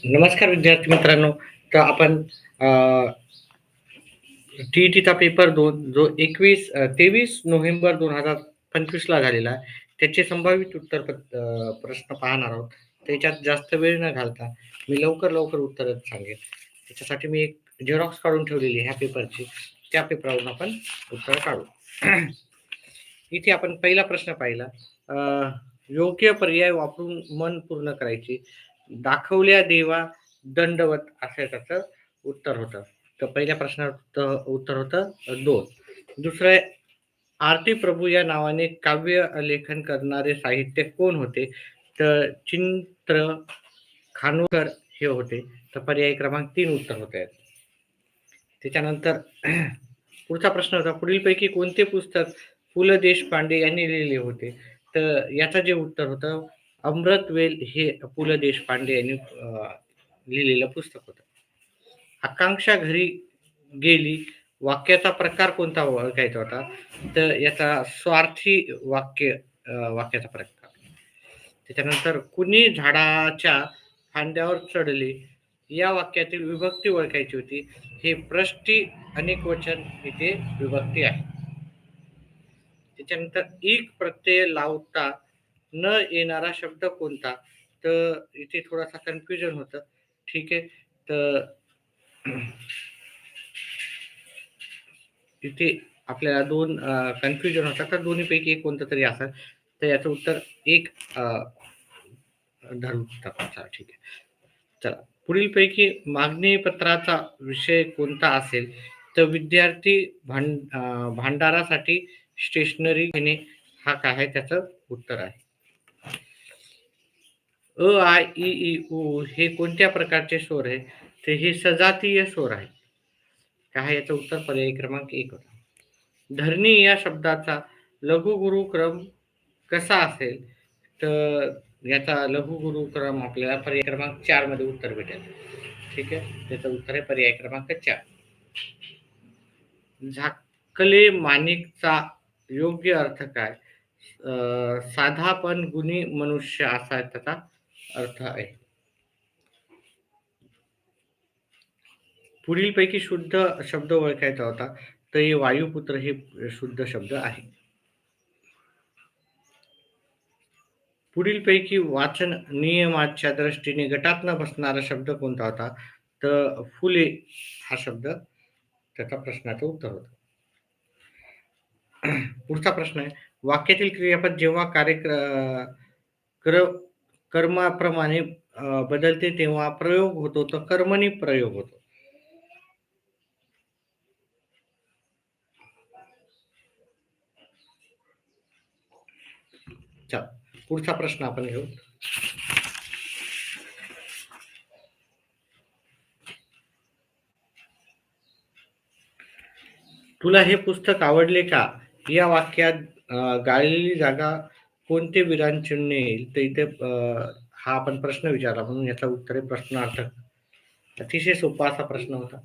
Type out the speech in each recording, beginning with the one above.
नमस्कार विद्यार्थी मित्रांनो. तर आपण टी-ई-टीचा पेपर 2 जो 23 नोव्हेंबर 2025 ला झालेला आहे. त्याचे संभावित प्रश्न पाहणार आहोत. त्याच्यात जास्त वेळ न घालता मी लवकर उत्तरं सांगेन. त्याच्यासाठी मी एक झेरॉक्स काढून ठेवलेली आहे ह्या पेपरची. त्या पेपरावरून आपण उत्तरं काढू. इथे आपण पहिला प्रश्न पाहिला. योग्य पर्याय वापरून मन पूर्ण करायचे. दाखवल्या देवा दंडवत असं त्याचं उत्तर होतं. तर पहिल्या प्रश्नाचं उत्तर होतं 2. दुसरं आहे, आरती प्रभू या नावाने काव्य लेखन करणारे साहित्यिक कोण होते? तर चिंत्र खानोलकर हे होते. तर पर्याय क्रमांक 3 उत्तर होते. त्याच्यानंतर पुढचा प्रश्न होता, पुढीलपैकी कोणते पुस्तक पु. ल. देशपांडे यांनी लिहिले होते? तर याचं जे उत्तर होतं, अमृतवेल हे पु. ल. देशपांडे यांनी लिहिलेलं पुस्तक होतं. आकांक्षा घरी गेली वाक्याचा प्रकार कोणता ओळखायचा होता? तर याचा स्वार्थी वाक्याचा प्रकार. त्याच्यानंतर कुणी झाडाच्या फांद्यावर चढले या वाक्यातील विभक्ती ओळखायची होती. हे प्रष्टी अनेकवचन इथे विभक्ती आहे. त्याच्यानंतर एक प्रत्यय लावता न येणारा शब्द कोणता? तर इथे थोडासा कन्फ्युजन होतं. ठीक आहे. तर इथे आपल्याला 2 कन्फ्युजन होतात. तर दोन्हीपैकी एक कोणतं तरी असेल. तर याचं उत्तर एक धरू टाका. ठीक आहे. चला, पुढीलपैकी मागणी पत्राचा विषय कोणता असेल? तर विद्यार्थी भांडारासाठी स्टेशनरी घेणे हा काय आहे त्याचं उत्तर आहे. अ, आ, इ, ई, उ हे कोणत्या प्रकारचे स्वर आहे? तर हे सजातीय स्वर आहे. काय आहे याचं उत्तर? पर्याय क्रमांक 1 होता. धरणी या शब्दाचा लघुगुरुक्रम कसा असेल? तर याचा लघुगुरुक्रम आपल्याला पर्याय क्रमांक 4 मध्ये उत्तर भेटेल. ठीक आहे. त्याचं उत्तर आहे पर्याय क्रमांक 4. झाकले माणिकचा योग्य अर्थ काय? साधा पण गुणी मनुष्य असा त्याचा अर्थ आहे. पुढीलपैकी शुद्ध शब्द ओळखायचा होता. तर हे वायुपुत्र हे शुद्ध शब्द आहे. पुढीलपैकी वाचन नियमाच्या दृष्टीने गटात न बसणारा शब्द कोणता होता? तर फुले हा शब्द त्याचा प्रश्नाचं उत्तर होतं. पुढचा प्रश्न आहे, वाक्यातील क्रियापद जेव्हा कर्माप्रमाणे बदलते तेव्हा प्रयोग होतो, तर कर्मणी प्रयोग होतो. चला, पुढचा प्रश्न आपण घेऊ. तुला हे पुस्तक आवडले का? या वाक्यात गाळलेली जागा कोणते विरामचिन्ह येईल? तर इथे हा आपण प्रश्न विचारला म्हणून याचं उत्तर आहे प्रश्नार्थक. अतिशय सोपा असा प्रश्न होता.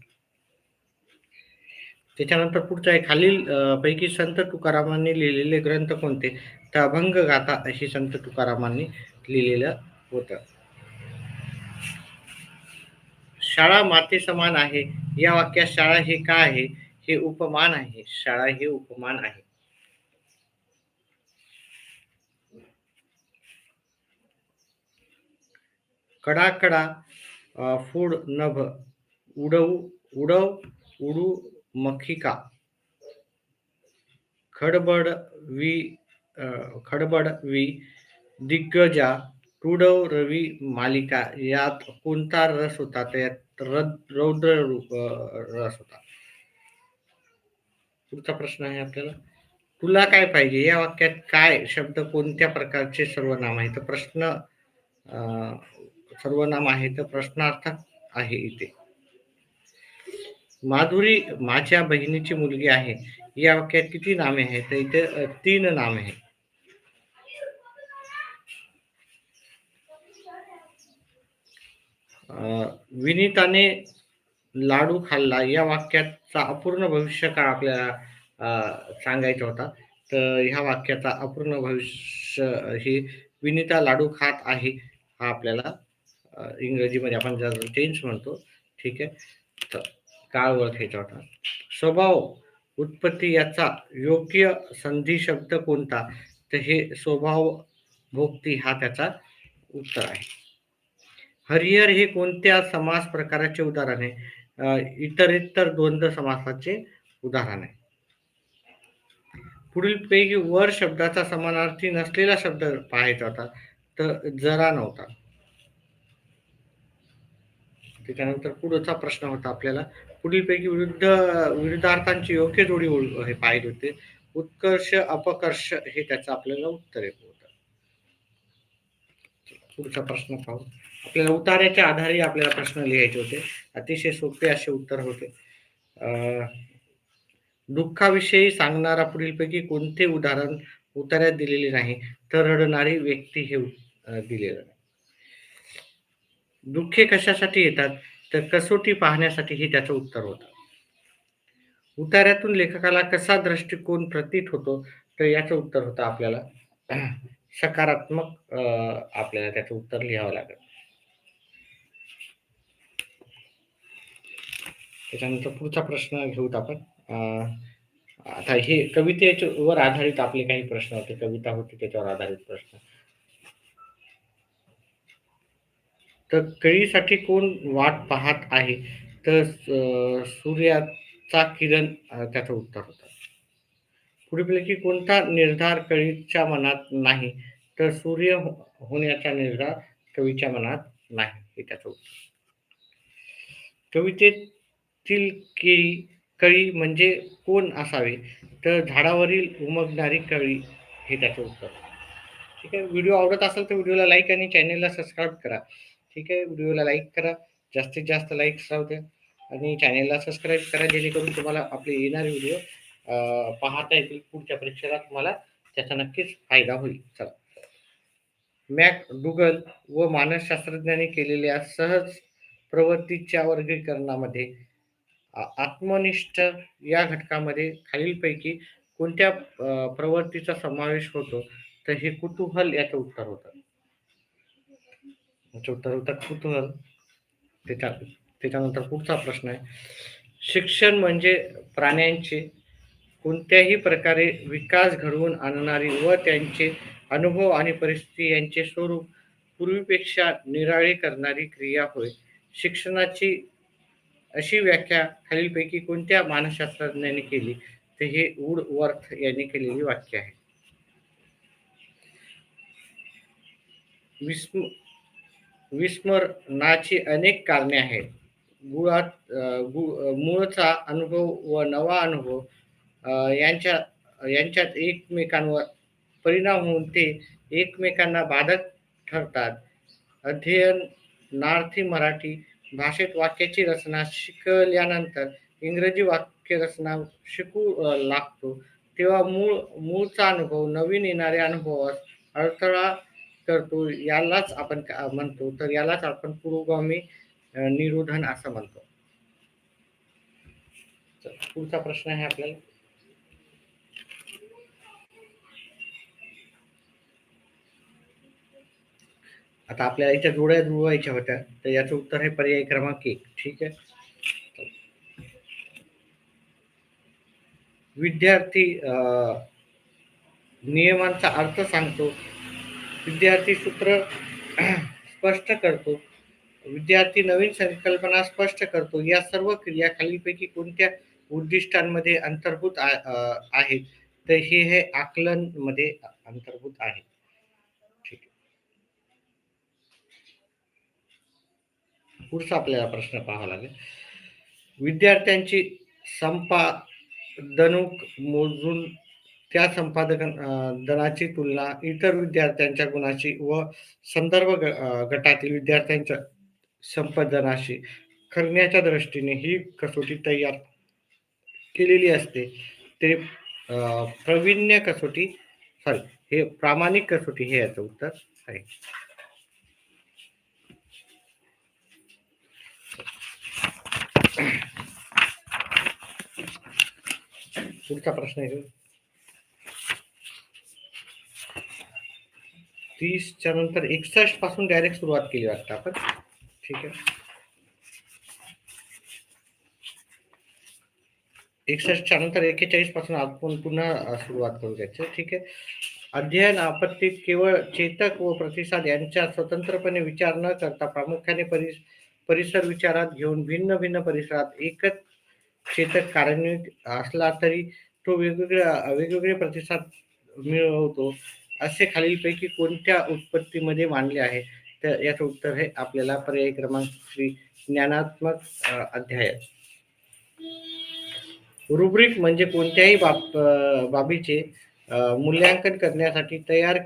त्याच्यानंतर पुढचा आहे, खालील पैकी संत तुकारामांनी लिहिलेले ग्रंथ कोणते? तर अभंगगाथा अशी संत तुकारामांनी लिहिलेलं होतं. शाळा माते समान आहे या वाक्यात शाळा हे काय आहे? हे उपमान आहे. शाळा हे उपमान आहे. कडाकडा फूड नभ उडव उडव उडू मखिका खडबडवी खडबडवी दिग्गजा तुडव रवी मालिका यात कोणता रस होता? तर यात रौद्र रस होता. पुढचा प्रश्न आहे आपल्याला, तुला काय पाहिजे या वाक्यात काय शब्द कोणत्या प्रकारचे सर्वनाम आहे? तर प्रश्न सर्वनाम आहे, तर प्रश्नार्थक आहे इथे. माधुरी माझ्या बहिणीची मुलगी आहे या वाक्यात किती नामे आहेत? तर इथे 3 नामे आहेत. विनीताने लाडू खाल्ला या वाक्याचा अपूर्ण भविष्यकाळ आपल्याला सांगायचा होता. तर ह्या वाक्याचा अपूर्ण भविष्य हे विनीता लाडू खात आहे हा आपल्याला इंग्रजीमध्ये आपण ज्याला टेन्स म्हणतो. ठीक आहे. तर काळ ओळखायचा होता. स्वभाव, उत्पत्ती याचा योग्य संधी शब्द कोणता? तर हे स्वभाव भोक्ती हा त्याचा उत्तर आहे. हरिहर हे कोणत्या समास प्रकाराचे उदाहरण आहे? इतरेत्तर द्वंद्व समासाचे उदाहरण आहे. पुढीलपैकी वर शब्दाचा समानार्थी नसलेला शब्द पाहायचा होता, तर जरा नव्हता. त्याच्यानंतर पुढचा प्रश्न होता आपल्याला, पुढीलपैकी विरुद्धार्थांची योग्य जोडी हे पाहिजे होते. उत्कर्ष, अपकर्ष हे त्याचं आपल्याला उत्तर येत होतं. पुढचा प्रश्न पाहू. आपल्याला उतार्याच्या आधारे आपल्याला प्रश्न लिहायचे होते. अतिशय सोपे असे उत्तर होते. दुःखाविषयी सांगणारा पुढीलपैकी कोणते उदाहरण उतार्यात दिलेले नाही? तर रडणारी व्यक्ती हे दिलेलं नाही. दुःखे कशासाठी येतात? तर कसोटी पाहण्यासाठी हे त्याचं उत्तर होतं. उतार्यातून लेखकाला कसा दृष्टिकोन प्रतीत होतो? तर याचं उत्तर होतं आपल्याला सकारात्मक. आपल्याला त्याचं उत्तर लिहावं लागेल. त्याच्यानंतर पुढचा प्रश्न घेऊत आपण. आता हे कवितेवर आधारित आपले काही प्रश्न होते, कविता होती त्याच्यावर आधारित प्रश्न. तर कळीसाठी कोण वाट पाहत आहे? तर सूर्याचा किरण त्याचं उत्तर होतं. पुढीलपैकी कोणता निर्धार कवीच्या मनात नाही? तर सूर्य होण्याचा निर्धार कवीच्या मनात नाही हे त्याचं उत्तर. कवितेतील कळी म्हणजे कोण असावे? तर झाडावरील उमगणारी कळी हे त्याचं उत्तर. ठीक आहे. व्हिडिओ आवडत असेल तर व्हिडिओला लाईक आणि चॅनेलला सबस्क्राईब करा. ठीक आहे. व्हिडिओला लाईक करा, जास्तीत जास्त लाईक्स राहू द्या आणि चॅनेलला सबस्क्राईब करा, जेणेकरून तुम्हाला आपले येणारे व्हिडिओ पाहता येतील. पुढच्या परीक्षेला तुम्हाला त्याचा नक्कीच फायदा होईल. चला. मॅकडुगल व मानसशास्त्रज्ञांनी केलेल्या सहज प्रवृत्तीच्या वर्गीकरणामध्ये आत्मनिष्ठ या घटकामध्ये खालीलपैकी कोणत्या प्रवृत्तीचा समावेश होतो? तर हे कुतूहल याचं उत्तर होतं. याचं उत्तर होतं कुतूहल. त्याच्यानंतर पुढचा प्रश्न आहे, शिक्षण म्हणजे प्राण्यांचे कोणत्याही प्रकारे विकास घडवून आणणारी व त्यांचे अनुभव आणि परिस्थिती यांचे स्वरूप पूर्वीपेक्षा निराळे करणारी क्रिया होय. शिक्षणाची अशी व्याख्या खालीलपैकी कोणत्या मानसशास्त्रज्ञांनी केली? तर हे वूडवर्थ यांनी केलेली वाक्य आहे. विस्मरणाची अनेक कारणे आहेत. मूळचा अनुभव व नवा अनुभव यांच्यात एकमेकांवर परिणाम होऊन ते एकमेकांना बाधक ठरतात. अध्ययनार्थी मराठी भाषेत वाक्याची रचना शिकल्यानंतर इंग्रजी वाक्य रचना शिकू लागतो, तेव्हा मूळचा अनुभव नवीन येणाऱ्या अनुभवास अडथळा करतो. यालाच आपण म्हणतो, तर यालाच आपण पुरोगामी निरोधन असं म्हणतो. पुढचा प्रश्न आहे आपल्याला, आता आपल्याला इथे जोड्या जुळवायच्या होत्या, तर याचं उत्तर आहे पर्याय क्रमांक 1. ठीक आहे. विद्यार्थी नियमांचा अर्थ सांगतो, विद्यार्थी सूत्र स्पष्ट करतो, विद्यार्थी नवीन संकल्पना स्पष्ट करतो. या सर्व क्रिया खालीलपैकी कोणत्या उद्दिष्टांमध्ये अंतर्भूत आहेत? तर हे आकलन मध्ये अंतर्भूत आहे. ठीक आहे. पुढचा आपल्याला प्रश्न पाहावा लागेल, विद्यार्थ्यांची संपादनुक मोजून त्या संपादनाची तुलना इतर विद्यार्थ्यांच्या गुणाची व संदर्भ गटातील विद्यार्थ्यांच्या संपादनाशी करण्याच्या दृष्टीने ही कसोटी तयार केलेली असते. ते प्रवीण्य कसोटी, हे प्रामाणिक कसोटी हे याचं उत्तर आहे. पुढचा प्रश्न आहे 30च्या नंतर 61 पासून डायरेक्ट सुरुवात केली वाटतं आपण. ठीक आहे. 61च्या नंतर 41 पासून आपण पुन्हा सुरुवात करू त्याची. ठीक आहे. अध्ययन आपत्तीत केवळ चेतक व प्रतिसाद यांच्या स्वतंत्रपणे विचार न करता प्रामुख्याने परिसर विचारात घेऊन भिन्न भिन्न परिसरात एकच चेतक कार्यान्वित असला तरी तो वेगवेगळे प्रतिसाद मिळवतो असे खालीलपैकी कोणत्या उत्पत्तीमध्ये मांडले आहे? तर याचं उत्तर आहे आपल्याला पर्याय क्रमांक श्री ज्ञानात्मक अध्याय. रुब्रिक म्हणजे कोणत्याही बाबीचे मूल्यांकन करण्यासाठी तयार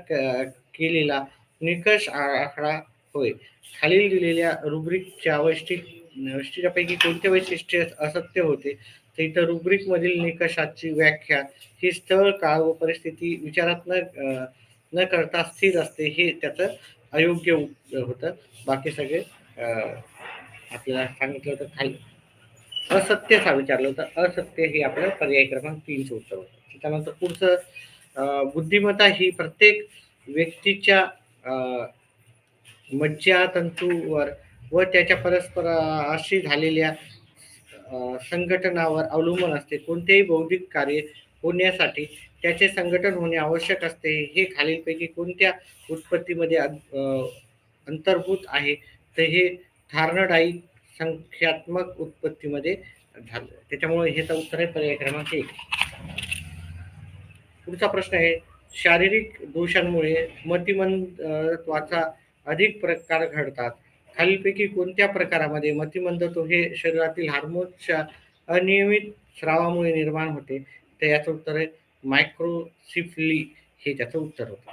केलेला निकष आराखडा होय. खालील दिलेल्या रुब्रिकच्या वैशिष्ट्यापैकी कोणते वैशिष्ट्य असत्य होते? तर इथं रुब्रिकमधील निकषाची व्याख्या ही स्थळ, काळ व परिस्थिती विचारात न करता स्थिर असते, हे त्याचं अयोग्य होतं. बाकी सगळे आपल्याला सांगितलं होतं खाली असत्यच विचारलं होतं. असत्य हे आपलं पर्याय क्रमांक 3चं उत्तर होतं. त्याच्यानंतर पुढचं बुद्धिमत्ता ही प्रत्येक व्यक्तीच्या मज्जातंतूवर व त्याच्या परस्पराशी झालेल्या संघटनावर अवलंबून असते. कोणतेही बौद्धिक कार्य होण्यासाठी त्याचे संघटन होणे आवश्यक असते. हे खालीलपैकी कोणत्या उत्पत्तीमध्ये अंतर्भूत आहे? तर हे थार्नडाईक संख्यात्मक उत्पत्तीमध्ये झालं. त्याच्यामुळे हे तर उत्तर आहे पर्याय क्रमांक 1. पुढचा प्रश्न आहे, शारीरिक दोषांमुळे मतिमंदत्वाचा अधिक प्रकार घडतात. खालीलपैकी कोणत्या प्रकारामध्ये मतिमंदत्व हे शरीरातील हार्मोन्सच्या अनियमित स्रावामुळे निर्माण होते? तर याचं उत्तर आहे मायक्रोसिफली, हे त्याचं उत्तर होतं.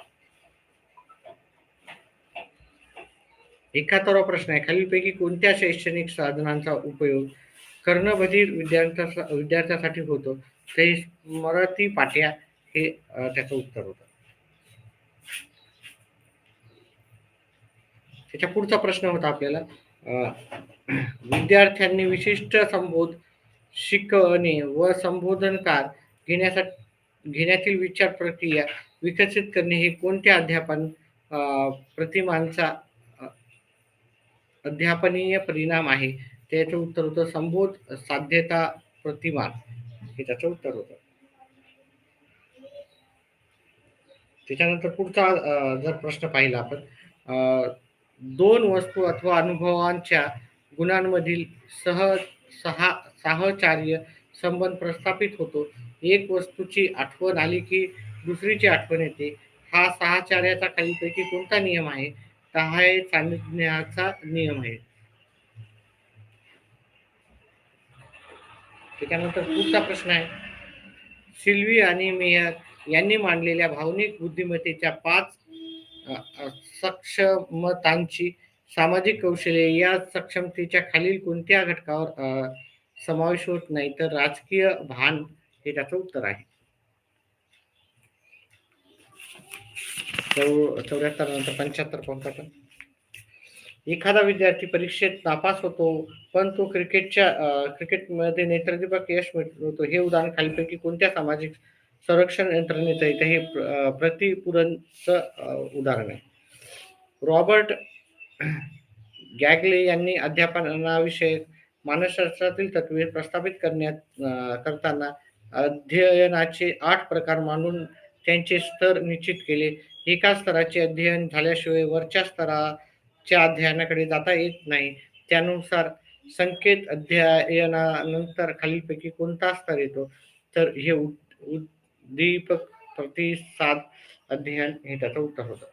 71वा प्रश्न आहे, खालीलपैकी कोणत्या शैक्षणिक साधनांचा उपयोग कर्णबधीर विद्यार्थ्यासाठी होतो? ते स्मृती पाट्या, हे त्याचं उत्तर होतं. त्याच्या पुढचा प्रश्न होता आपल्याला, विद्यार्थ्यांनी विशिष्ट संबोध शिकवणे व संबोधनकार घेण्यातील विचार प्रक्रिया विकसित करणे हे कोणत्या प्रतिमांचा अध्यापनीय परिणाम आहे? त्याचं उत्तर होतं संबोध साध्यता प्रतिमान, हे त्याचं उत्तर होतं. त्याच्यानंतर पुढचा जर प्रश्न पाहिला आपण, दोन वस्तू अथवा अनुभवांच्या गुणांमधील साहचर्य संबंध प्रस्थापित होतो. एक वस्तूची आठवण आली की दुसरीची आठवण येते. हा साहचर्याचा खालीलपैकी कोणता नियम आहे? तर हा सान्निध्याचा नियम आहे. त्याच्यानंतर पुढचा प्रश्न आहे, सिल्वी आणि मेयर यांनी मांडलेल्या भावनिक बुद्धिमत्तेच्या 5 सक्षमतांची सामाजिक कौशल्ये या सक्षमतेच्या खालील कोणत्या घटकावर समावेश होत नाही? तर राजकीय भान, हे त्याचं उत्तर आहे. 74 नंतर 75 कोणता? एखादा विद्यार्थी परीक्षेत नापास होतो पण तो क्रिकेटमध्ये नेत्रदीपक यश मिळवतो. हे उदाहरण खालीलपैकी कोणत्या सामाजिक संरक्षण यंत्रणेचं आहे? तर हे प्रतिपूरणचं उदाहरण आहे. रॉबर्ट गॅगले यांनी अध्यापनाविषयक मानसशास्त्रातील तत्त्वे प्रस्थापित करताना अध्ययनाचे 8 प्रकार मांडून त्यांचे स्तर निश्चित केले. एका स्तराचे अध्ययन झाल्याशिवाय वरच्या स्तराच्या अध्ययनाकडे जाता येत नाही. त्यानुसार संकेत अध्ययनानंतर खालीलपैकी कोणता स्तर येतो? तर हे उद्दीपक प्रतिसाद अध्ययन, हे त्याचं उत्तर होतं.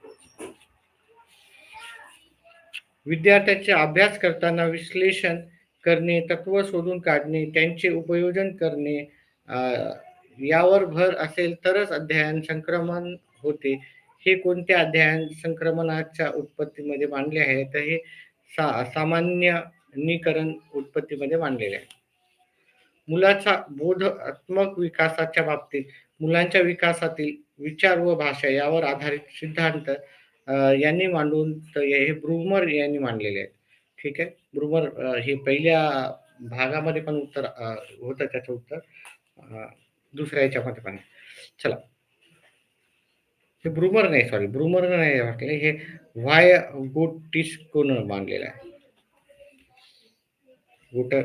विद्यार्थ्याचे अभ्यास करताना विश्लेषण करणे, तत्व शोधून काढणे, त्यांचे उपयोजन करणे यावर भर असेल तरच अध्ययन संक्रमण होते. हे कोणत्या अध्ययन संक्रमणाच्या उत्पत्तीमध्ये मांडले आहे? तर हे सामान्यीकरण उत्पत्तीमध्ये मांडलेले आहे. मुलाचा बोधात्मक विकासाच्या बाबतीत मुलांच्या विकासातील विचार व भाषा यावर आधारित सिद्धांत यांनी मांडून हे ब्रूमर यांनी मांडलेले आहेत. ठीक आहे. ब्रूमर हे पहिल्या भागामध्ये पण उत्तर होतं, त्याचं उत्तर दुसऱ्या याच्यामध्ये पण. चला, हे ब्रूमर नाही वाटले, हे व्हाय गोटिस्कोनं मांडलेलं आहे. Voter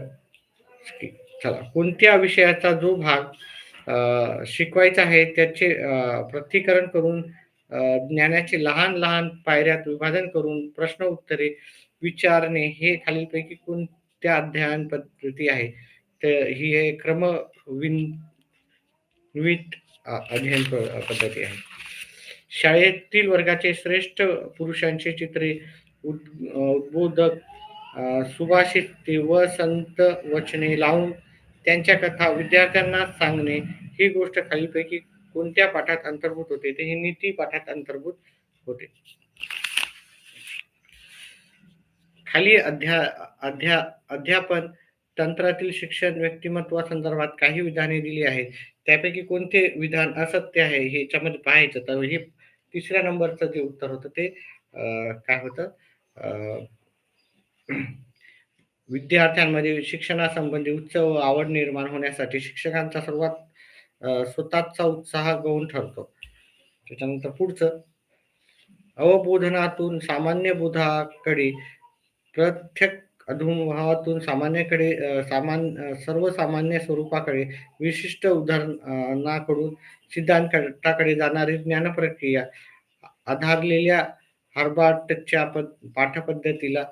scheme. चला, कोणत्या विषयाचा जो भाग शिकवायचा आहे त्याचे पृथक्करण करून ज्ञानाचे लहान लहान पायऱ्यात विभाजन करून प्रश्न उत्तरे विचारणे हे खालीलपैकी कोणत्या अध्ययन पद्धती आहे? तर ही आहे क्रमविन्वित अध्ययन पद्धती आहे. शाळेतील वर्गाचे श्रेष्ठ पुरुषांचे चित्रे, उद्बोधक, सुभाषित व संत वचने लावून त्यांच्या कथा विद्यार्थ्यांना सांगणे ही गोष्ट खालीलपैकी कोणत्या पाठात अंतर्भूत होते? ते हे नीती पाठात अंतर्भूत होते. खाली अध्यापन तंत्रातील शिक्षण व्यक्तिमत्वासंदर्भात काही विधाने दिली आहेत. त्यापैकी कोणते विधान असत्य आहे हे याच्यामध्ये पाहायचं. तर हे तिसऱ्या नंबरचं जे उत्तर होतं ते काय होतं? विद्यार्थ्यांमध्ये शिक्षणासंबंधी उच्च आवड निर्माण होण्यासाठी शिक्षकांचा सर्वात स्वतःचा उत्साह गौण ठरतो. त्याच्यानंतर पुढचं, अवबोधनातून सामान्य बोधाकडे, प्रत्यक्ष अनुभवातून सर्वसामान्य स्वरूपाकडे, विशिष्ट उदाहरणाकडून सिद्धांताकडे जाणारी ज्ञानप्रक्रिया आधारलेल्या हार्वर्डच्या पाठपद्धतीला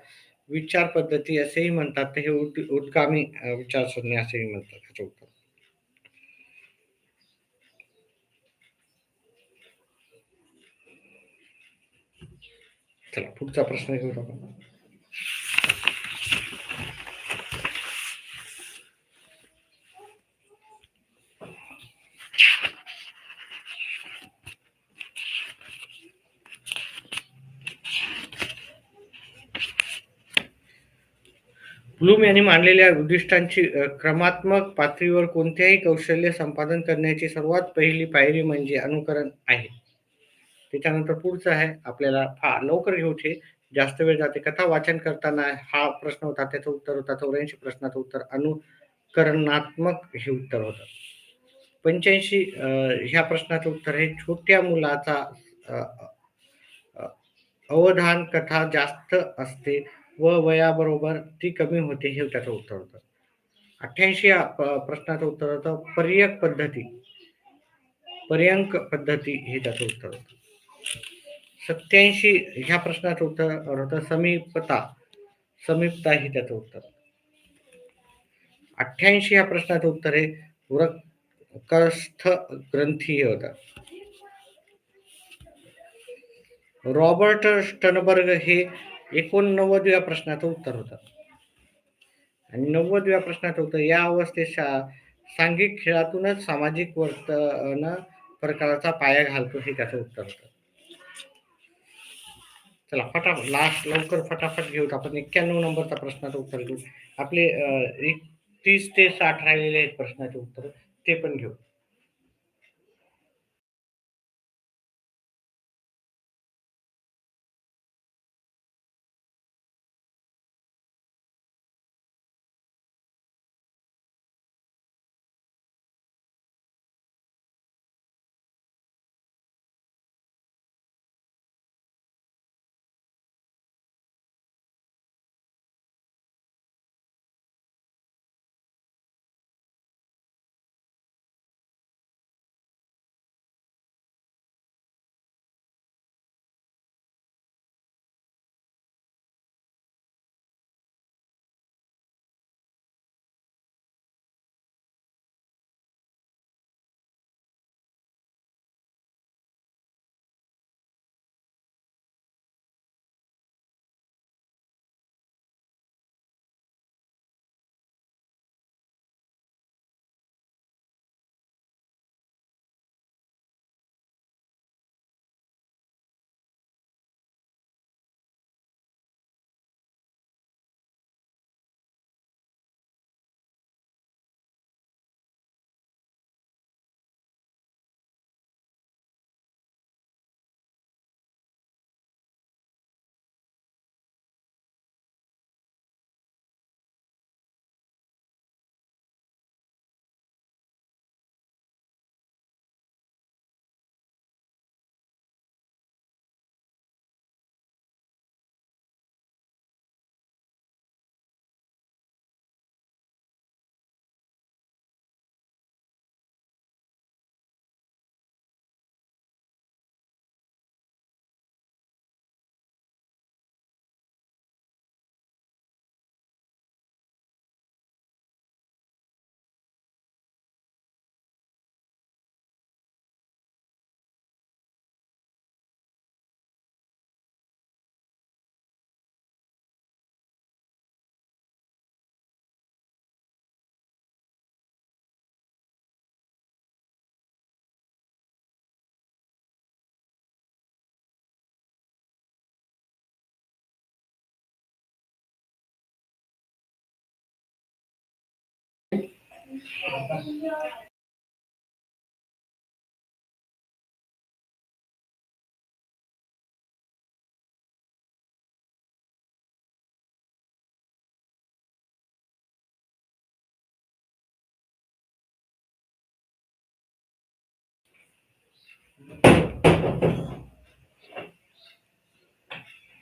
विचार पद्धती असेही म्हणतात. तर हे उद्गामी विचारसरणी असेही म्हणतात. ह्याचं उत्तर. चला, पुढचा प्रश्न घेऊ आपण. ब्लूम यांनी मांडलेल्या उद्दिष्टांची क्रमात्मक पातळीवर कोणत्याही कौशल्य संपादन करण्याची सर्वात पहिली पायरी म्हणजे अनुकरण आहे. त्याच्यानंतर पुढचं आहे आपल्याला लवकर घेऊचे, जास्त वेळ जाते. कथा वाचन करताना हा प्रश्न होता, त्याचं उत्तर होता 84 प्रश्नाचं उत्तर अनुकरणात्मक हे उत्तर होतं. 85 ह्या प्रश्नाचं उत्तर आहे छोट्या मुलाचा अ, अ, अवधान कथा जास्त असते व वयाबरोबर ती कमी होते, हे त्याचं उत्तर होतं. 88 या प्रश्नाचं उत्तर होतं पर्यंक पद्धती, हे त्याचं उत्तर होतं. 87 ह्या प्रश्नाचं उत्तर होतं समीपता, हे त्याचं उत्तर. 88 या प्रश्नाचं उत्तर आहे वृक्कस्थ ग्रंथी, हे होतं. रॉबर्ट स्टर्नबर्ग हे 89व्या प्रश्नाचं उत्तर होतं. आणि 90व्या प्रश्नाचं उत्तर, या अवस्थेत सांघिक खेळातूनच सामाजिक वर्तन प्रकाराचा पाया घालतो, हे त्याचं उत्तर होतं. चला, लवकर फटाफट घेऊत आपण. 91 नंबरचा प्रश्नाचं उत्तर घेऊ. आपले 30 ते 60 राहिलेले आहेत प्रश्नाचे उत्तर, ते पण घेऊ.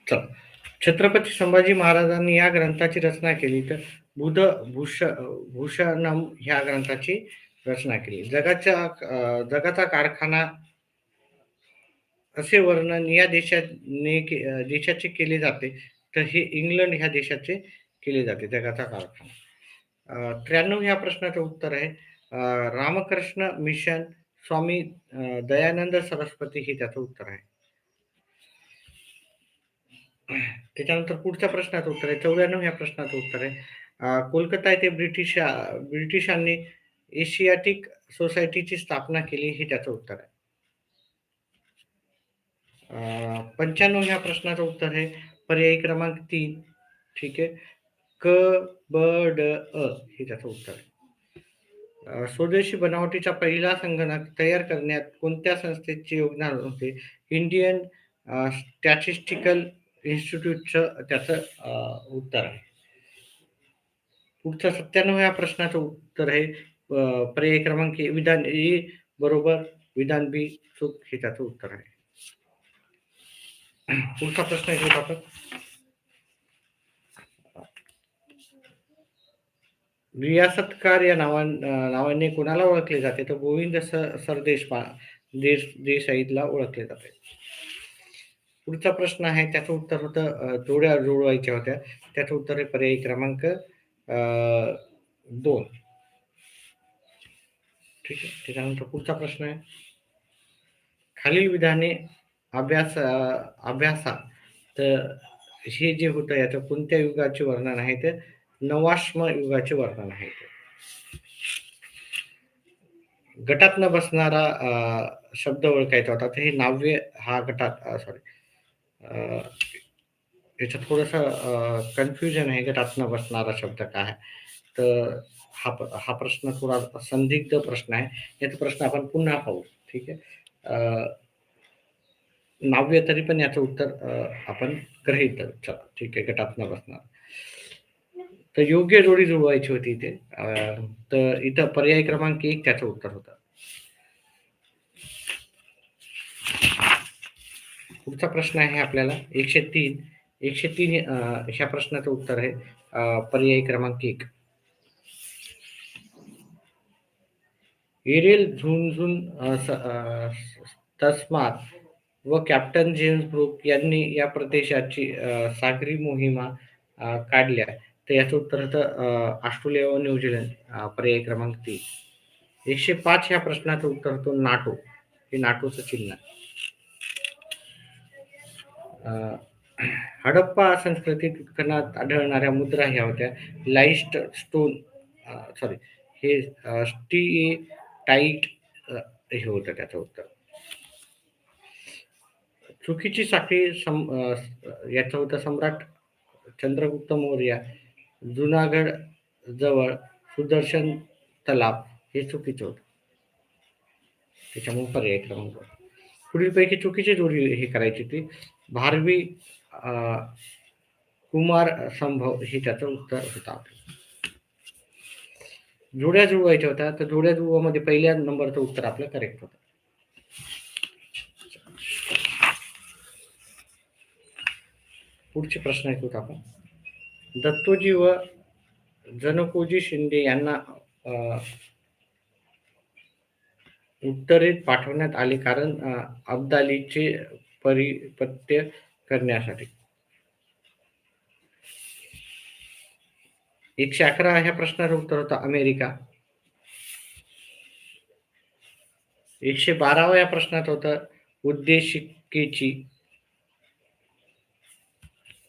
चला. छत्रपती संभाजी महाराजांनी या ग्रंथाची रचना केली तर भूषणम ह्या ग्रंथाची रचना केली. जगाचा कारखाना असे वर्णन या देशाचे केले जाते, तर हे इंग्लंड ह्या देशाचे केले जाते, जगाचा कारखाना. 93 ह्या प्रश्नाचं उत्तर आहे रामकृष्ण मिशन स्वामी दयानंद सरस्वती हे त्याचं उत्तर आहे. त्याच्यानंतर पुढच्या प्रश्नाचं उत्तर आहे 94 ह्या प्रश्नाचं उत्तर आहे कोलकाता येथे ब्रिटिशांनी एशियाटिक सोसायटीची स्थापना केली हे त्याचं उत्तर आहे. 95 ह्या प्रश्नाचं उत्तर आहे पर्यायी क्रमांक 3. ठीक आहे. क ब ड अ हे त्याचं उत्तर आहे. स्वदेशी बनावटीचा पहिला संगणक तयार करण्यात कोणत्या संस्थेचे योगदान होते? इंडियन स्टॅटिस्टिकल इन्स्टिट्यूटचं त्याचं उत्तर आहे. पुढच्या 97व्या प्रश्नाचं उत्तर आहे पर्याय क्रमांक विधान ए बरोबर, विधान बी चूक हे त्याचं उत्तर आहे. पुढचा प्रश्न घेऊ आपण. रियासतकार या नावाने कोणाला ओळखले जाते? तर गोविंद सरदेश देसाईला ओळखले जाते. पुढचा प्रश्न आहे त्याचं उत्तर होतं जोड्या जुळवायच्या होत्या, त्याचं उत्तर आहे पर्यायी क्रमांक 2. ठीक आहे. त्याच्यानंतर पुढचा प्रश्न आहे खालील विधाने अभ्यासा तर हे जे होतं याचं कोणत्या युगाचे वर्णन आहे ते नवाश्म युगाचे वर्णन आहे. गटात न बसणारा शब्द ओळखायचा होता तर हे नाव्य हा गटात याच्यात थोडंसं कन्फ्युजन आहे गटात न बसणारा शब्द काय. तर हा प्रश्न थोडा संदिग्ध प्रश्न आहे. याचा प्रश्न आपण पुन्हा पाहू. ठीक आहे. नाव्य तरी पण याचं उत्तर आपण गृहीत धरू. चला ठीक आहे. गटात न बसणार तर योग्य जोडी जुळवायची होती इथे. तर इथं पर्याय क्रमांक 1 त्याचं उत्तर होतं. पुढचा प्रश्न आहे आपल्याला 103 ह्या प्रश्नाचं उत्तर आहे पर्याय क्रमांक 1. एरियल झुंझुन तस्मात व कॅप्टन जेम्स ब्रुक यांनी या प्रदेशाची सागरी मोहिमा काढल्या तर याचं उत्तर होतं ऑस्ट्रेलिया व न्यूझीलंड पर्याय क्रमांक 3. 105 ह्या प्रश्नाचं उत्तर होतं नाटो. हे नाटोचं चिन्ह. हडप्पा संस्कृतीत उत्खननात आढळणाऱ्या मुद्रा ह्या होत्या लाईस्ट स्टोन हे टाईट हे होतं त्याचं उत्तर. चुकीची साखळी याचं होतं सम्राट चंद्रगुप्त मौर्य जुनागड जवळ सुदर्शन तलाव हे चुकीचं होतं. त्याच्यामुळे पर्याय क्रमांक. पुढीलपैकी चुकीची जोडी हे करायची ती भारवी कुमार संभव हे त्याचं उत्तर होतं. जोड्या जुळवायच्या होत्या तर जोड्या जुळवामध्ये पहिल्या नंबरचं उत्तर आपलं करेक्ट होतं. पुढचे प्रश्न ऐकूत आपण. दत्तोजी व जनकोजी शिंदे यांना उत्तरेत पाठवण्यात आले कारण अब्दालीचे परिपत्य करण्यासाठी. 111 ह्या प्रश्नाचं उत्तर होतं अमेरिका. 112 या प्रश्नात होतं उद्देशिकेची.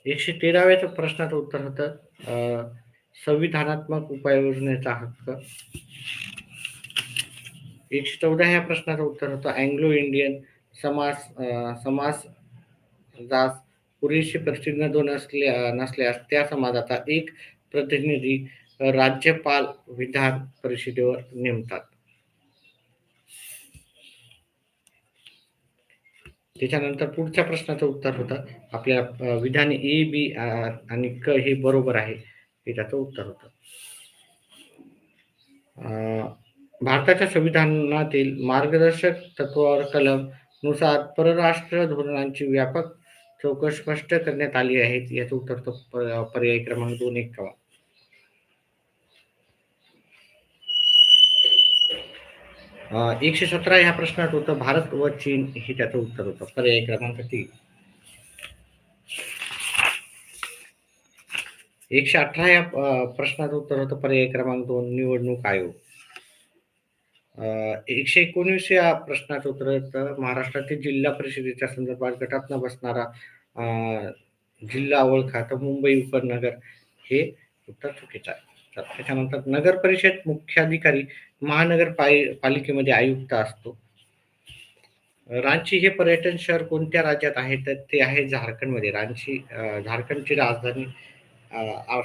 113व्या प्रश्नाचं उत्तर होतं संविधानात्मक उपाययोजनेचा हक्क. 114 ह्या प्रश्नाचं उत्तर होतं अँग्लो इंडियन समाजास पुरेशी प्रतिनिधित्व नसल्यास त्या समाजाचा एक प्रतिनिधी राज्यपाल विधान परिषदेवर नेमतात. त्याच्यानंतर पुढच्या प्रश्नाचं उत्तर होतं आपल्या विधान ए, बी आणि क हे बरोबर आहे. हे त्याचं उत्तर होतं. भारताच्या संविधानातील मार्गदर्शक तत्वावर कलम नुसार परराष्ट्र धोरणांची व्यापक चौकट स्पष्ट करण्यात आली आहे. याचं उत्तर होतं पर्याय क्रमांक 2 117 ह्या प्रश्नात होतं भारत व चीन हे त्याचं उत्तर होतं. पर्याय क्रमांक 3. 118 या प्रश्नाचं उत्तर होतं पर्याय क्रमांक 2 निवडणूक आयोग. 119 या प्रश्नाचं उत्तर होतं महाराष्ट्रातील जिल्हा परिषदेच्या संदर्भात गटात न बसणारा जिल्हा ओळखा तर मुंबई उपनगर हे उत्तर चुकीचं आहे. त्याच्यानंतर नगर परिषद मुख्याधिकारी महानगरपालिकेमध्ये आयुक्त असतो. रांची हे पर्यटन शहर कोणत्या राज्यात आहे तर ते आहे झारखंडमध्ये. रांची झारखंडची राजधानी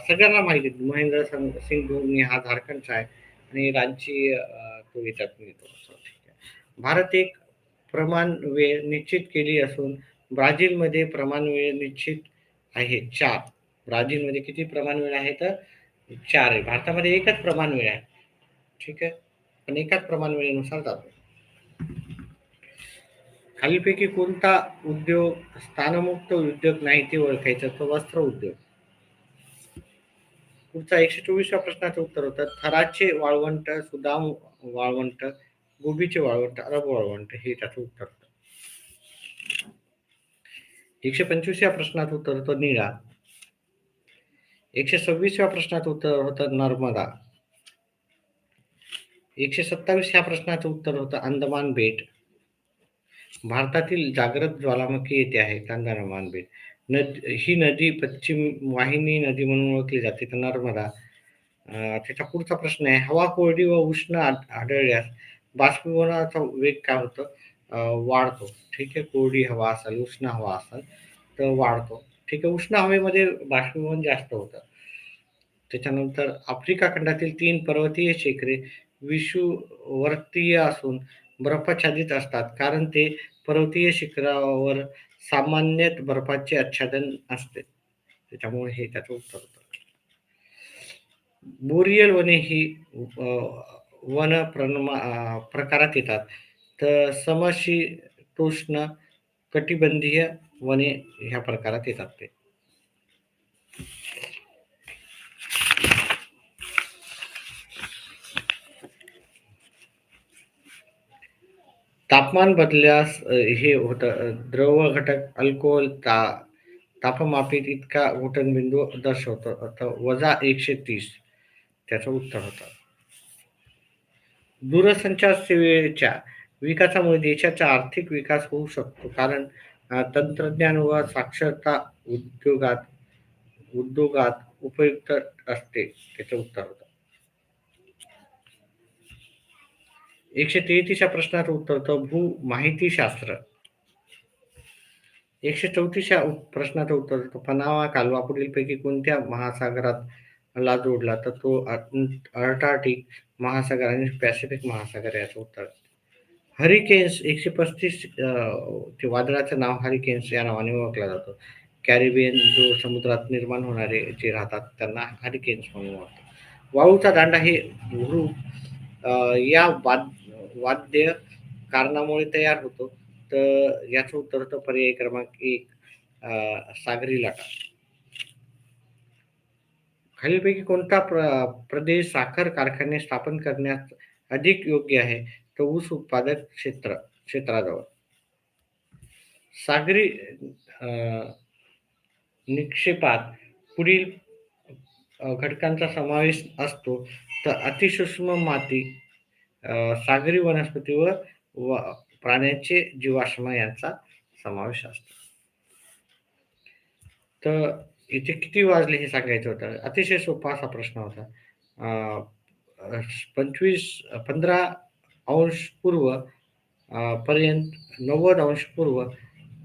सगळ्यांना माहिती आहे महेंद्र सिंग धोनी हा झारखंडचा आहे आणि रांची तो याच्यात मिळतो. भारत एक प्रमाण वेळ निश्चित केली असून ब्राझीलमध्ये प्रमाण वेळ निश्चित आहे 4. ब्राझीलमध्ये किती प्रमाण वेळ आहे तर 4 आहे. भारतामध्ये एकच प्रमाण वेळ आहे. ठीक आहे, पण एकाच प्रमाण वेळेनुसार जातो. खालीलपैकी कोणता उद्योग स्थानमुक्त उद्योग नाही ते ओळखायचं तर वस्त्र उद्योग. पुढचा 124व्या प्रश्नाचं उत्तर होतं थराचे वाळवंट, सुदाम वाळवंट, गोबीचे वाळवंट, अरब वाळवंट हे त्याचं उत्तर होतं. 125व्या प्रश्नाचं उत्तर होतं निळा. 126व्या प्रश्नाचं उत्तर होतं नर्मदा. 127 ह्या प्रश्नाचं उत्तर होतं अंदमान बेट. भारतातील जागृत ज्वालामुखी येथे आहे अंदमान बेट. ही नदी पश्चिम वाहिनी नदी म्हणून ओळखली जाते तर नर्मदा. त्याचा पुढचा प्रश्न आहे हवा कोरडी व उष्ण आढळल्यास बाष्पीभवनाचा वेग काय होतं वाढतो. ठीक आहे, कोरडी हवा असेल उष्ण हवा असेल तर वाढतो. ठीक आहे, उष्ण हवेमध्ये बाष्पीभवन जास्त होतं. त्याच्यानंतर आफ्रिका खंडातील 3 पर्वतीय शिखरे विषुववृत्तीय असून बर्फाच्छादित असतात कारण ते पर्वतीय शिखरावर सामान्यत बर्फाचे आच्छादन असते. त्याच्यामुळे हे त्याचं उत्तर होतं. बोरियल वने ही वन प्रकारात येतात तर समशीतोष्ण कटिबंधीय वने ह्या प्रकारात येतात ते. तापमान बदलल्यास हे होतं द्रव घटक अल्कोहोल तापमापित इतका घुटनबिंदू दर्शवतो -130 त्याचं उत्तर होतं. दूरसंचार सेवेच्या विकासामुळे देशाचा आर्थिक विकास होऊ शकतो कारण तंत्रज्ञान व साक्षरता उद्योगात उपयुक्त असते. त्याचं उत्तर होतं. 133 या प्रश्नाचं उत्तर होतं भू माहितीशास्त्र. 134 या प्रश्नाचं उत्तर होतं पनामा कालवा पुढीलपैकी कोणत्या महासागरात ला जोडला तर तो अर्कटिक महासागर आणि पॅसिफिक महासागर याचं उत्तर. हरिकेन्स 135 ते वादळाचं नाव हरिकेन्स या नावाने ओळखला जातो. कॅरिबियन जो समुद्रात निर्माण होणारे जे राहतात त्यांना हरिकेन्स म्हणून ओळखतात. वाळूचा दांडा हे या वाद्य कारणामुळे तयार होतो तर याचं उत्तर होतं पर्याय क्रमांक 1 सागरी लाटा. खालीलपैकी कोणता प्रदेश साखर कारखाने स्थापन करण्यास अधिक योग्य आहे तर ऊस उत्पादक क्षेत्राजवळ. सागरी निक्षेपात पुढील घटकांचा समावेश असतो तर अतिसूक्ष्म माती, सागरी वनस्पती व प्राण्यांचे जीवाश्म यांचा समावेश असतो. तर इथे किती वाजले हे सांगायचं होतं. अतिशय सोपा असा प्रश्न होता. 15 अंश पूर्व पर्यंत 90 अंश पूर्व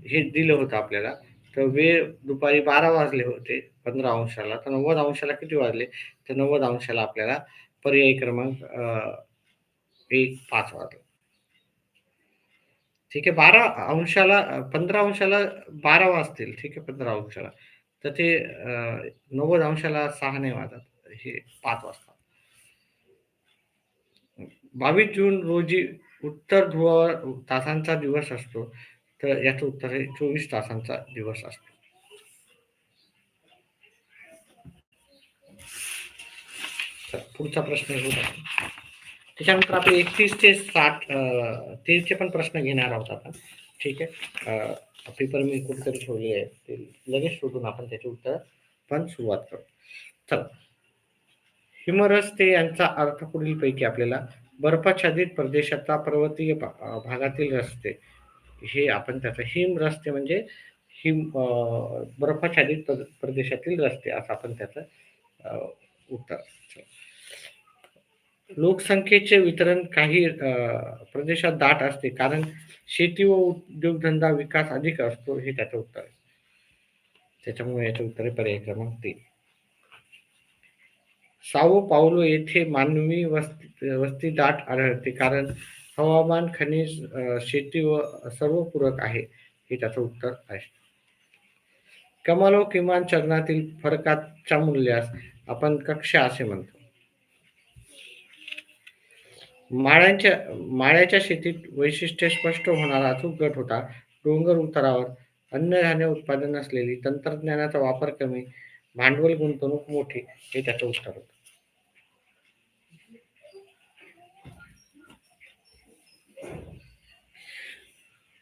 हे दिलं होतं आपल्याला तर वेळ दुपारी 12 वाजले होते 15 अंशाला, तर 90 अंशाला किती वाजले? तर 90 अंशाला आपल्याला पर्यायी क्रमांक 1:05 वाजले. ठीक आहे. 12 अंशाला 15 अंशाला 12 वाजतील. ठीक आहे, 15 अंशाला. तर ते 90 अंशाला 6 नाही वाजत. हे 5 वाजता. 22 जून रोजी उत्तर ध्रुवावर तासांचा दिवस असतो. तर याचं उत्तर आहे 24 तासांचा दिवस असतो. तर पुढचा प्रश्न घेऊ आपण. त्याच्यानंतर आपण 31 ते 60 चे पण प्रश्न घेणार आहोत आपण. ठीक आहे. पेपर मी कुठेतरी ठेवले आहे. ते लगेच शोधून आपण त्याचे उत्तर पण सुरुवात करू. चला. हिमरस्ते यांचा अर्थ पुढीलपैकी आपल्याला बर्फाच्छादित प्रदेशाचा पर्वतीय भागातील रस्ते. हे आपण त्याचा हिमरस्ते म्हणजे बर्फाच्छादित प्रदेशातील रस्ते असं आपण त्याचं उत्तर. लोकसंख्येचे वितरण काही प्रदेशात दाट असते कारण शेती व उद्योगधंदा विकास अधिक असतो, हे त्याचं उत्तर आहे. त्याच्यामुळे याचं उत्तर आहे पर्याय क्रमांक 3. साओ पावलो येथे मानवी वस्ती दाट आढळते कारण हवामान, खनिज, शेती व सर्व पूरक आहे, हे त्याचं उत्तर आहे. कमाल व किमान चलनातील फरकाच्या मूल्यास आपण कक्षा असे म्हणतो. माळ्याच्या शेतीत वैशिष्ट्य स्पष्ट होणारा अचूक गट होता. डोंगर उतारावर अन्नधान्य उत्पादन असलेली, तंत्रज्ञानाचा वापर कमी, भांडवल गुंतवणूक मोठी, हे त्याचं उत्तर होतं.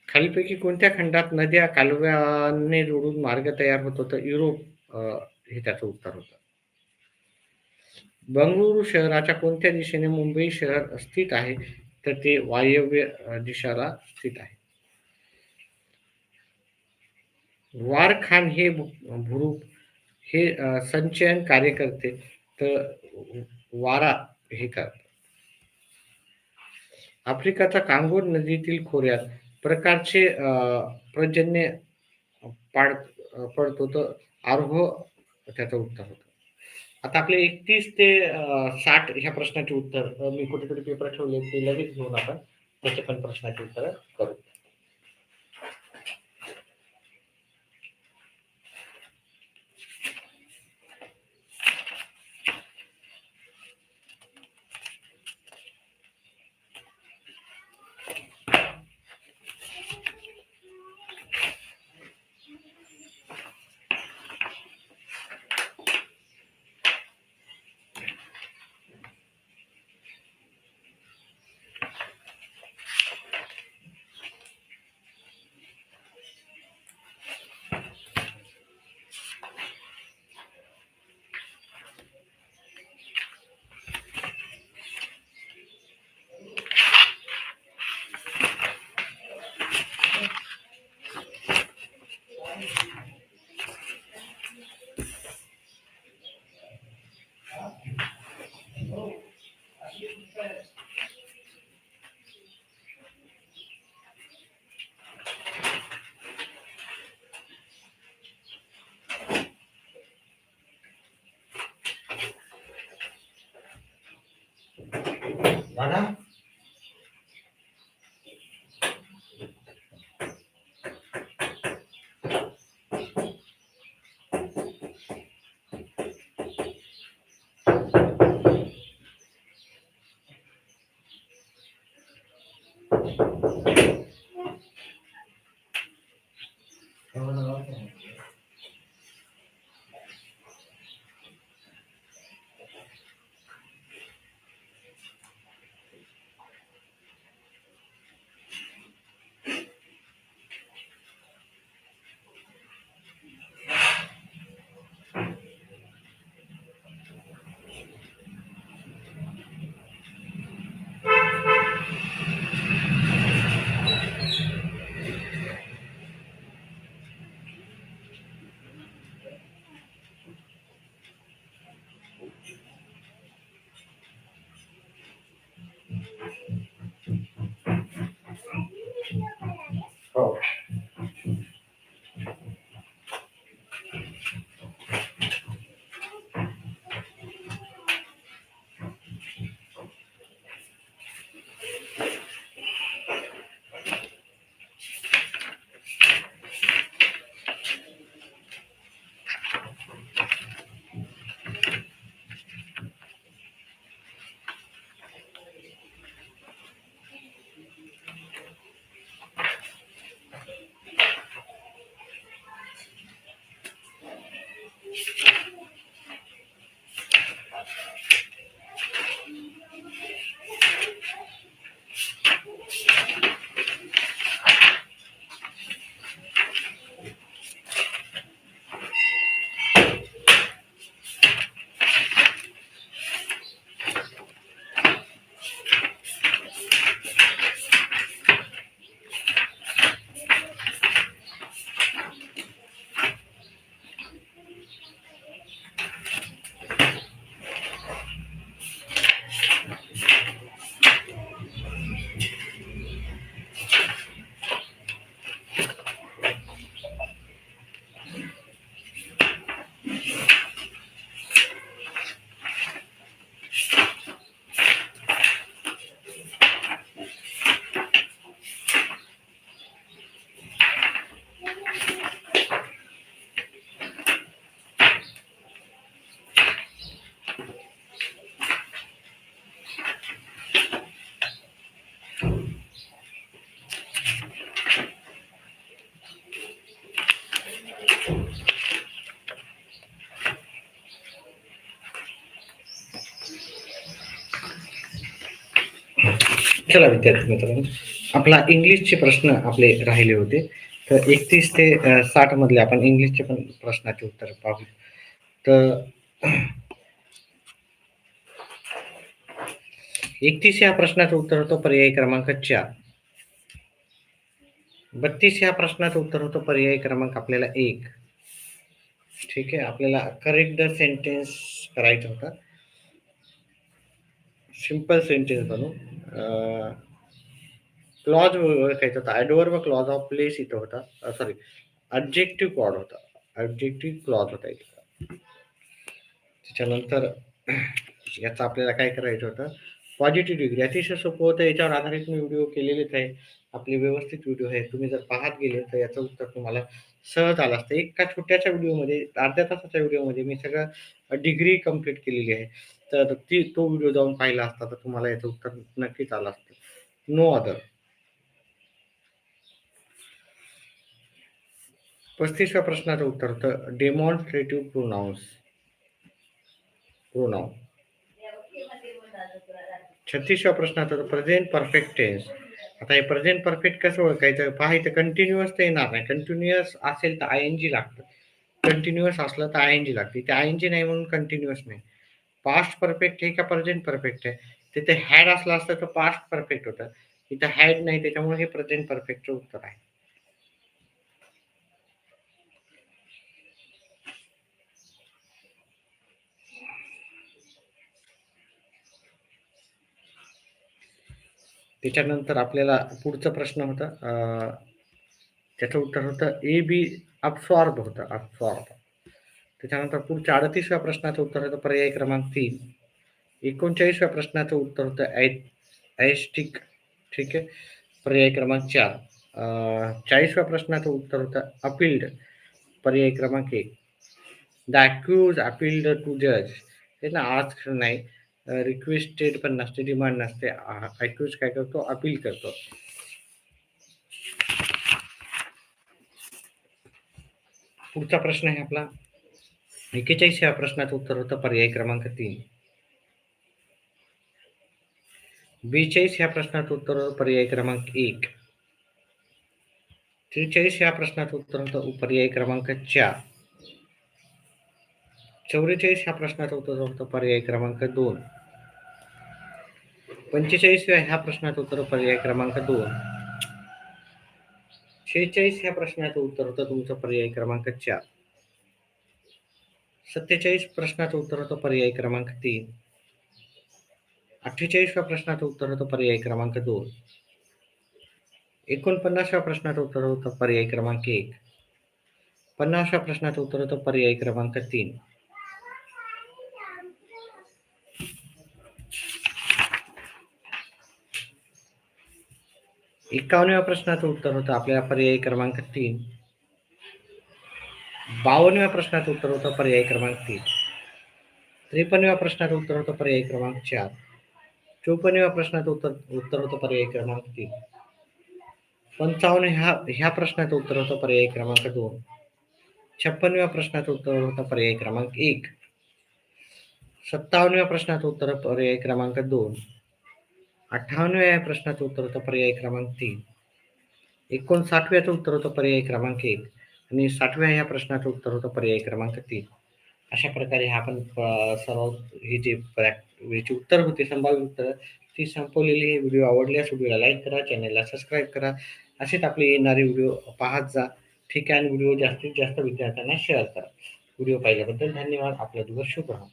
खालीलपैकी कोणत्या खंडात नद्या कालव्याने जोडून मार्ग तयार होतो? तर युरोप, हे त्याचं उत्तर होतं. बंगळुरू शहराच्या कोणत्या दिशेने मुंबई शहर स्थित आहे? तर ते वायव्य दिशेला स्थित आहे. वारखान हे भूरूप हे संचयन कार्य करते, तर वारा हे करते. आफ्रिकाचा कांगो नदीतील खोऱ्यात प्रकारचे पर्जन्य पडतो, तर आरोह त्याचं उत्तर होतं. आता आपले 31 ते 60 ह्या प्रश्नाचे उत्तर मी कुठेतरी पेपर ठेवले, ते लगेच घेऊन आपण त्याच्या पण प्रश्नाचे उत्तर करू. दादा चला विद्यार्थी मित्रांनो, आपला इंग्लिशचे प्रश्न आपले राहिले होते. तर 31 ते 60 मधले आपण इंग्लिशचे पण प्रश्नाचे उत्तर पाहू. तर 31 या प्रश्नाचं उत्तर होतं पर्याय क्रमांक 4. 32 या प्रश्नाचं उत्तर होतं पर्याय क्रमांक आपल्याला 1. ठीक आहे. आपल्याला करेक्ट द सेंटेन्स करायचा होता. सिंपल सेंटेन्स बनवू. क्लॉज ओळखायचा होता. ॲडव्हर्ब क्लॉज ऑफ प्लेस इथं होता. सॉरी, ऑब्जेक्टिव्ह क्लॉज होता. ऑब्जेक्टिव्ह क्लॉज होता इथं. त्याच्यानंतर याचं आपल्याला काय करायचं होतं, पॉझिटिव्ह डिग्री. अतिशय सोपं होतं. याच्यावर आधारित मी व्हिडिओ केलेलेच आहे. आपले व्यवस्थित व्हिडिओ आहे. तुम्ही जर पाहत गेले तर याचं उत्तर तुम्हाला सहज आलं असतं. एका छोट्याशा व्हिडिओमध्ये, अर्ध्या तासाच्या व्हिडिओमध्ये मी सगळं डिग्री कंप्लीट केलेली आहे. तर तो व्हिडिओ जाऊन पाहिला असता तर तुम्हाला याचं उत्तर नक्कीच आलं असतं. No other. 35व्या प्रश्नाचं उत्तर होतं डेमॉन्स्ट्रेटिव्ह प्रोनाउन. 36व्या प्रश्नाचं होतं प्रेझेंट परफेक्ट टेन्स. आता हे प्रेझेंट परफेक्ट कसं ओळखायचं? पहा, इथं कंटिन्युअस तर येणार नाही. कंटिन्युअस असेल तर आयएनजी लागतं. कंटिन्युअस असलं तर आयएनजी लागते. इथे आयएनजी नाही म्हणून कंटिन्युअस नाही. पास्ट परफेक्ट आहे का प्रेझेंट परफेक्ट आहे? तिथे हॅड असलं असतं तर पास्ट परफेक्ट होतं. इथं हॅड नाही, त्याच्यामुळे हे प्रेझेंट परफेक्टचं उत्तर आहे. त्याच्यानंतर आपल्याला पुढचा प्रश्न होता, त्याचं उत्तर होतं ए बी. अब्सॉर्ब होतं, अब्सॉर्ब. त्याच्यानंतर पुढच्या 38व्या प्रश्नाचं उत्तर होतं पर्याय क्रमांक 3. 39व्या प्रश्नाचं उत्तर होतं ॲस्टिक. ठीक आहे. पर्याय क्रमांक 4. 40व्या प्रश्नाचं उत्तर होतं अपील्ड. पर्याय क्रमांक 1. द अक्यूज अपील्ड टू जज. हे ना, आज नाही, रिक्वेस्टेड पण नसते, डिमांड नसते. अक्यूज काय करतो? अपील करतो. पुढचा प्रश्न आहे आपला 41व्या प्रश्नाचं उत्तर होतं पर्याय क्रमांक 3. 42 ह्या प्रश्नाचं उत्तर होतं पर्याय क्रमांक 1. 43 ह्या प्रश्नाचं उत्तर होतं पर्याय क्रमांक 4. 44 ह्या प्रश्नाचं उत्तर होतं पर्याय क्रमांक 2. 45व्या ह्या प्रश्नाचं उत्तर पर्याय क्रमांक 2. 46 ह्या प्रश्नाचं उत्तर होतं तुमचं पर्याय क्रमांक 4. 47 प्रश्नाचं उत्तर होतं पर्याय क्रमांक 3. 48व्या प्रश्नाचं उत्तर होतं पर्याय क्रमांक 2. 49व्या प्रश्नाचं उत्तर होतं पर्याय क्रमांक 1. 50व्या प्रश्नाचं उत्तर होतं पर्याय क्रमांक 3. 51व्या प्रश्नाचं उत्तर होतं आपल्याला पर्याय क्रमांक 3. 52व्या प्रश्नाचं उत्तर होतं पर्याय क्रमांक 3. 53व्या प्रश्नाचं उत्तर होतं पर्याय क्रमांक 4. 54व्या प्रश्नाचं उत्तर होतं पर्याय क्रमांक 3. 55 ह्या प्रश्नाचं उत्तर होतं पर्याय क्रमांक 2. 56व्या प्रश्नाचं उत्तर होतं पर्याय क्रमांक 1. 57व्या प्रश्नाचं उत्तर पर्याय क्रमांक 2. 58व्या प्रश्नाचं उत्तर होतं पर्याय क्रमांक 3. 59व्याचं उत्तर होतं पर्याय क्रमांक 1. आणि 60व्या ह्या प्रश्नाचं उत्तर होतं पर्याय क्रमांक 3. अशा प्रकारे आपण सर्व हे जे याची उत्तर होते, संभाव्य उत्तर, ती संपवलेली. हे व्हिडिओ आवडल्यास व्हिडिओला लाईक करा, चॅनलला सबस्क्राईब करा. असेच आपले येणारे व्हिडिओ पाहत जा. ठीक आहे. आणि व्हिडिओ जास्तीत जास्त विद्यार्थ्यांना शेअर करा. व्हिडिओ पाहिल्याबद्दल धन्यवाद. आपला दिवस शुभ राहो.